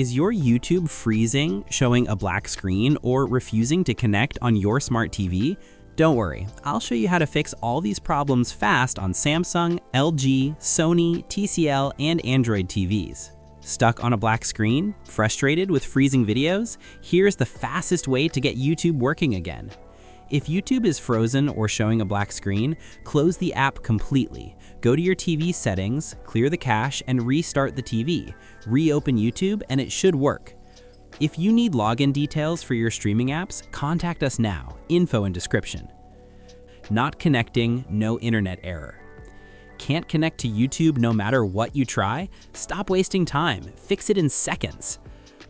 Is your YouTube freezing, showing a black screen, or refusing to connect on your smart TV? Don't worry, I'll show you how to fix all these problems fast on Samsung, LG, Sony, TCL, and Android TVs. Stuck on a black screen? Frustrated with freezing videos? Here's the fastest way to get YouTube working again. If YouTube is frozen or showing a black screen, close the app completely. Go to your TV settings, clear the cache, and restart the TV. Reopen YouTube, and it should work. If you need login details for your streaming apps, contact us now. Info in description. Not connecting, no internet error. Can't connect to YouTube no matter what you try? Stop wasting time. Fix it in seconds.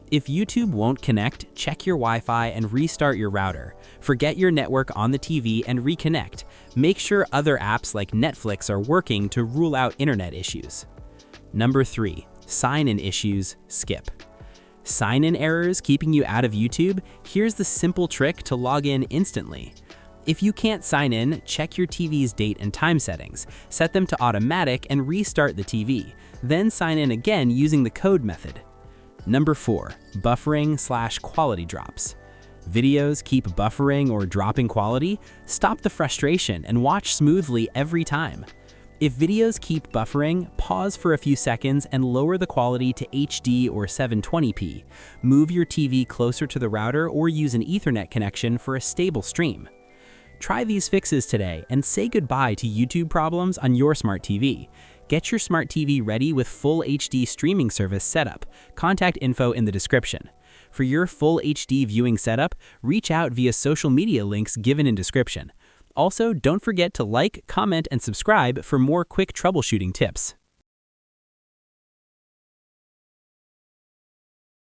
If YouTube won't connect, check your Wi-Fi and restart your router. Forget your network on the TV and reconnect. Make sure other apps like Netflix are working to rule out internet issues. Number 3, sign-in issues, skip. Sign-in errors keeping you out of YouTube? Here's the simple trick to log in instantly. If you can't sign in, check your TV's date and time settings, set them to automatic and restart the TV. Then sign in again using the code method. Number 4, buffering/quality drops. Videos keep buffering or dropping quality? Stop the frustration and watch smoothly every time. If videos keep buffering, pause for a few seconds and lower the quality to HD or 720p. Move your TV closer to the router or use an Ethernet connection for a stable stream. Try these fixes today and say goodbye to YouTube problems on your smart TV. Get your smart TV ready with full HD streaming service setup. Contact info in the description. For your full HD viewing setup, reach out via social media links given in description. Also, don't forget to like, comment, and subscribe for more quick troubleshooting tips.